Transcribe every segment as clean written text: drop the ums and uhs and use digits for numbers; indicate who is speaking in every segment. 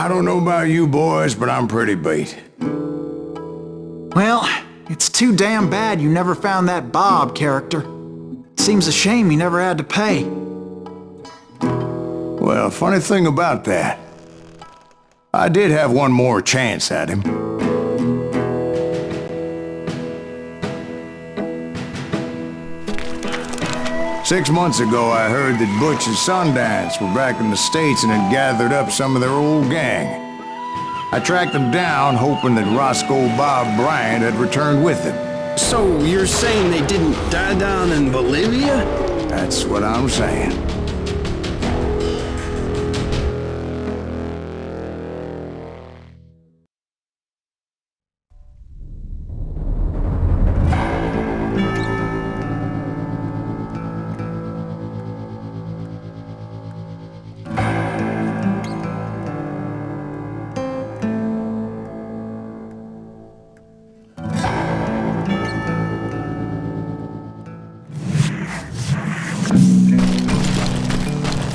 Speaker 1: I don't know about you boys, but I'm pretty beat.
Speaker 2: Well, it's too damn bad you never found that Bob character. Seems a shame he never had to pay.
Speaker 1: Well, funny thing about that, I did have one more chance at him. Six months ago, I heard that Butch and Sundance were back in the States and had gathered up some of their old gang. I tracked them down, hoping that Roscoe Bob Bryant had returned with them.
Speaker 3: So you're saying they didn't die down in Bolivia?
Speaker 1: That's what I'm saying.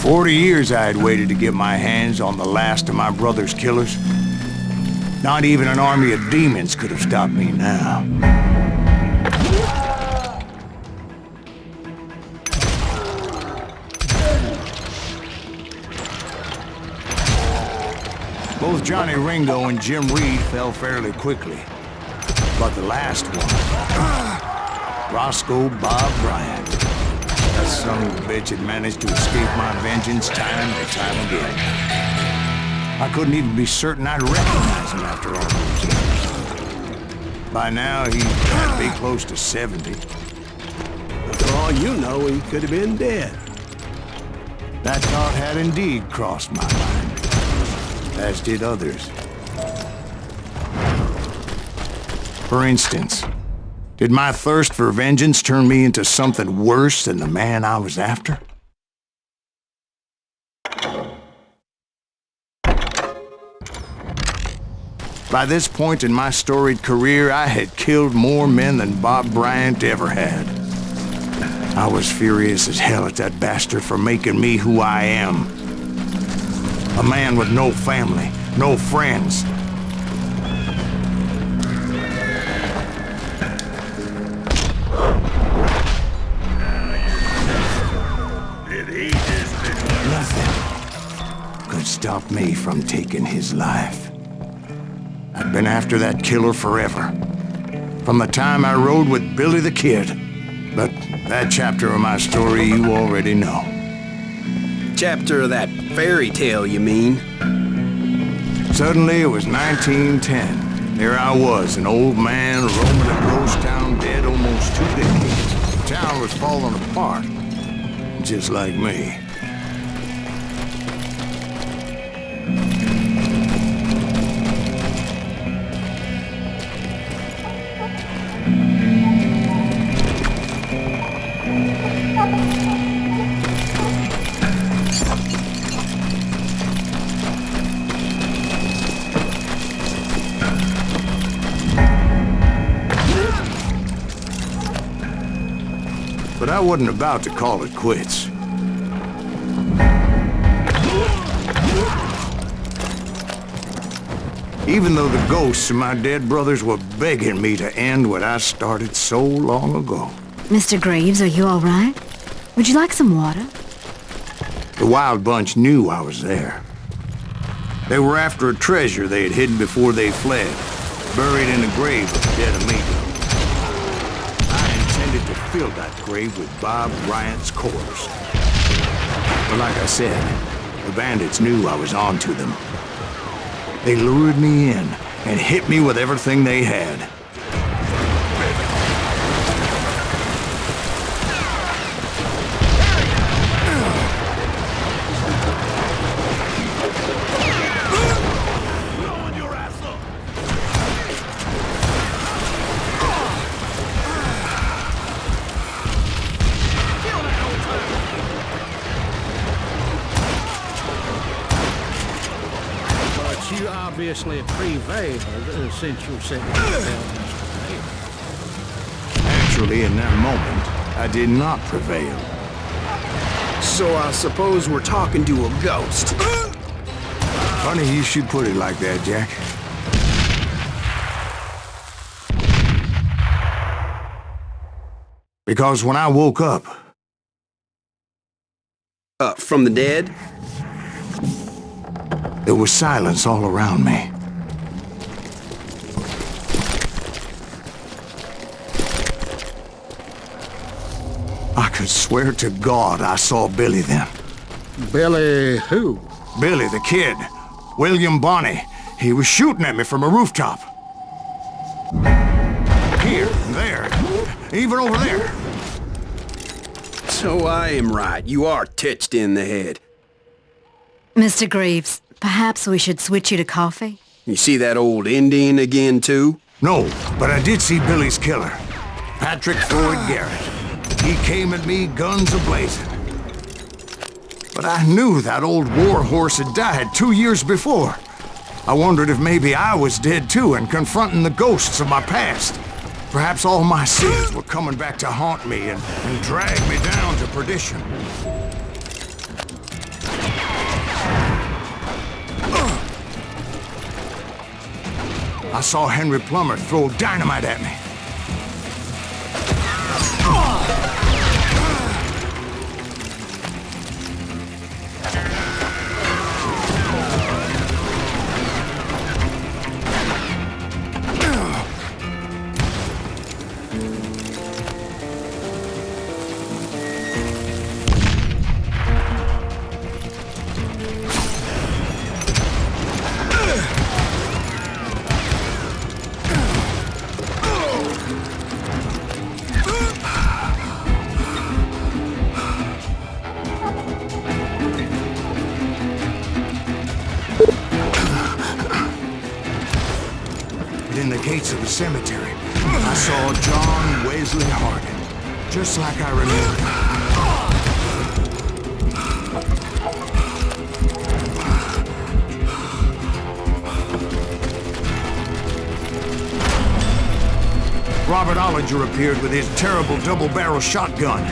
Speaker 1: "40 years I had waited to get my hands on the last of my brother's killers. Not even an army of demons could have stopped me now. Both Johnny Ringo and Jim Reed fell fairly quickly. But the last one, Roscoe Bob Bryant, that son of a bitch had managed to escape my vengeance time and time again. I couldn't even be certain I'd recognize him after all those years. By now, he had to be close to 70.
Speaker 3: For all you know, he could have been dead.
Speaker 1: That thought had indeed crossed my mind, as did others. For instance, did my thirst for vengeance turn me into something worse than the man I was after? By this point in my storied career, I had killed more men than Bob Bryant ever had. I was furious as hell at that bastard for making me who I am. A man with no family, no friends. Nothing could stop me from taking his life. I'd been after that killer forever. From the time I rode with Billy the Kid. But that chapter of my story you already know.
Speaker 3: Chapter of that fairy tale, you mean?
Speaker 1: Suddenly it was 1910. There I was, an old man roaming a ghost town dead almost 2 decades. The town was falling apart, just like me. But I wasn't about to call it quits. Even though the ghosts of my dead brothers were begging me to end what I started so long ago.
Speaker 4: Mr. Graves, are you all right? Would you like some water?
Speaker 1: The Wild Bunch knew I was there. They were after a treasure they had hidden before they fled, buried in a grave with dead amigo. To fill that grave with Bob Bryant's corpse. But like I said, the bandits knew I was on to them. They lured me in and hit me with everything they had.
Speaker 5: You obviously prevailed since you said
Speaker 1: Actually, in that moment, I did not prevail.
Speaker 3: So I suppose we're talking to a ghost.
Speaker 1: Funny you should put it like that, Jack. Because when I woke up...
Speaker 3: From the dead?
Speaker 1: There was silence all around me. I could swear to God I saw Billy then.
Speaker 5: Billy who?
Speaker 1: Billy, the kid. William Bonney. He was shooting at me from a rooftop. Here, there, even over there.
Speaker 3: So I am right. You are touched in the head.
Speaker 4: Mr. Greaves, perhaps we should switch you to coffee?
Speaker 3: You see that old Indian again, too?
Speaker 1: No, but I did see Billy's killer. Patrick Floyd Garrett. He came at me guns a-blazing. But I knew that old war horse had died 2 years before. I wondered if maybe I was dead too and confronting the ghosts of my past. Perhaps all my sins were coming back to haunt me and drag me down to perdition. I saw Henry Plummer throw dynamite at me. In the gates of the cemetery, I saw John Wesley Hardin, just like I remembered. Robert Ollinger appeared with his terrible double-barrel shotgun.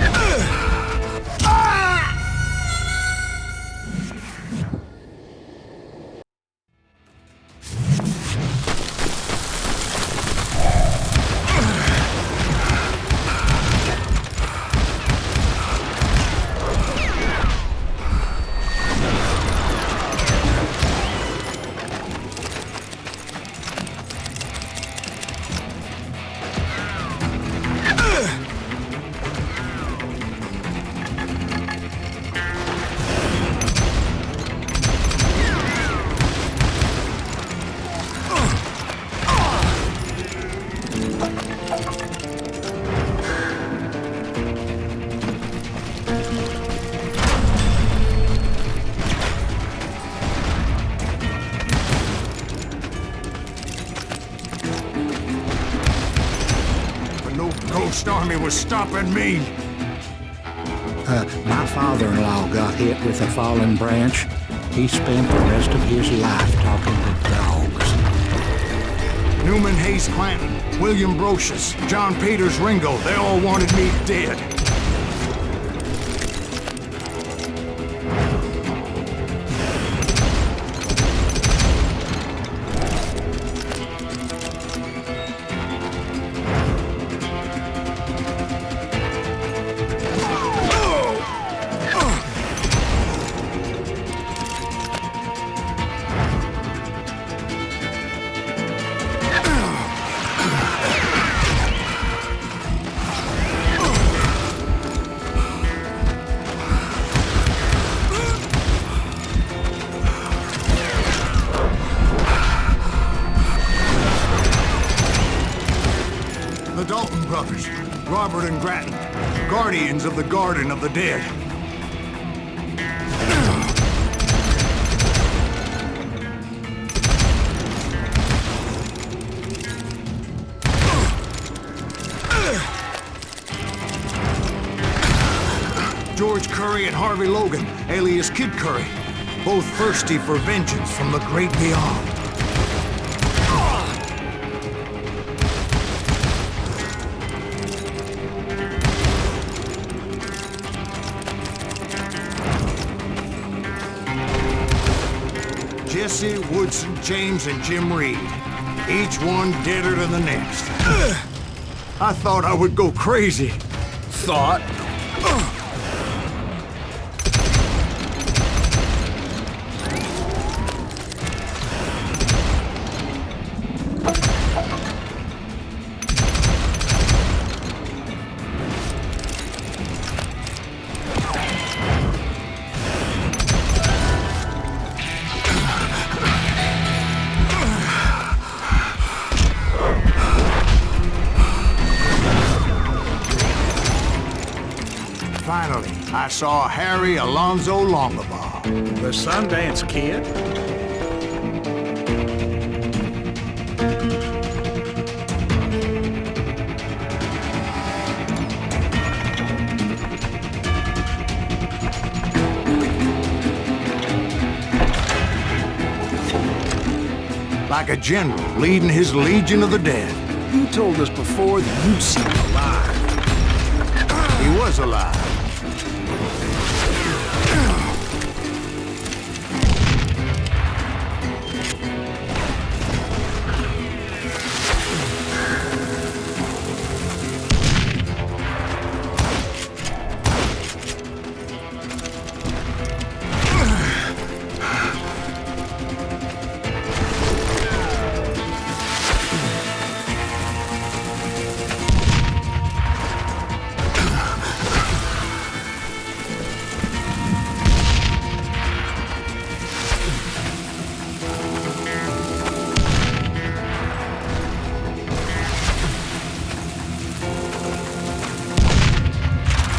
Speaker 1: Ghost army was stopping me.
Speaker 5: My father-in-law got hit with a fallen branch. He spent the rest of his life talking to dogs.
Speaker 1: Newman Hayes Clanton, William Brocious, John Peters Ringo, they all wanted me dead. The Dalton brothers, Robert and Grattan, guardians of the Garden of the Dead. George Curry and Harvey Logan, alias Kid Curry, both thirsty for vengeance from the great beyond. Jesse, Woodson, James, and Jim Reed. Each one deader than the next. I thought I would go crazy.
Speaker 3: Thought?
Speaker 1: Finally, I saw Harry Alonzo Longabaugh.
Speaker 3: The Sundance Kid?
Speaker 1: Like a general leading his legion of the dead.
Speaker 3: You told us before that you'd seen him alive.
Speaker 1: He was alive.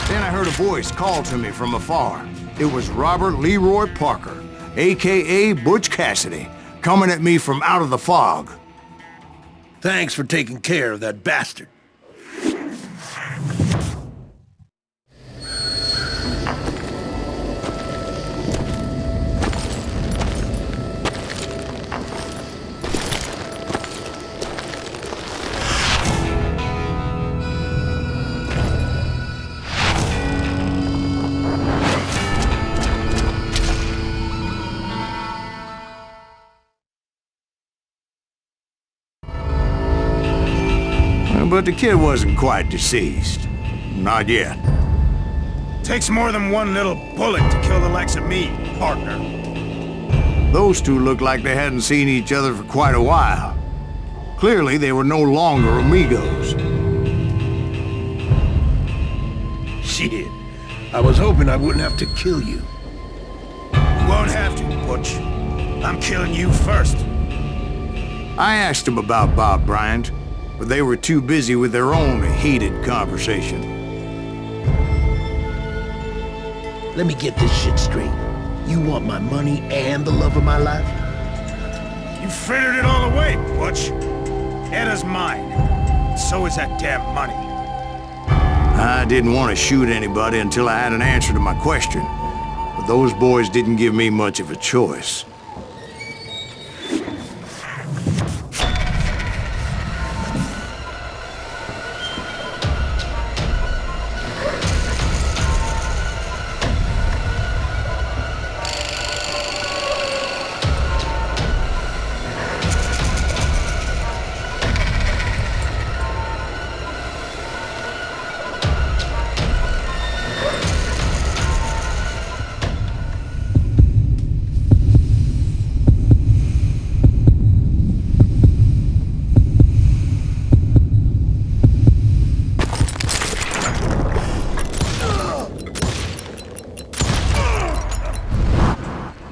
Speaker 1: Then I heard a voice call to me from afar. It was Robert Leroy Parker, a.k.a. Butch Cassidy, coming at me from out of the fog.
Speaker 3: Thanks for taking care of that bastard.
Speaker 1: But the kid wasn't quite deceased. Not yet.
Speaker 6: Takes more than one little bullet to kill the likes of me, partner.
Speaker 1: Those two looked like they hadn't seen each other for quite a while. Clearly, they were no longer amigos.
Speaker 3: Shit. I was hoping I wouldn't have to kill you.
Speaker 6: You won't have to, Butch. I'm killing you first.
Speaker 1: I asked them about Bob Bryant, but they were too busy with their own heated conversation.
Speaker 3: Let me get this shit straight. You want my money and the love of my life?
Speaker 6: You frittered it all away, Butch. Edda's mine. So is that damn money.
Speaker 1: I didn't want to shoot anybody until I had an answer to my question, but those boys didn't give me much of a choice.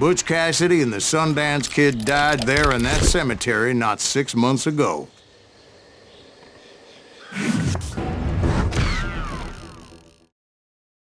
Speaker 1: Butch Cassidy and the Sundance Kid died there in that cemetery not 6 months ago.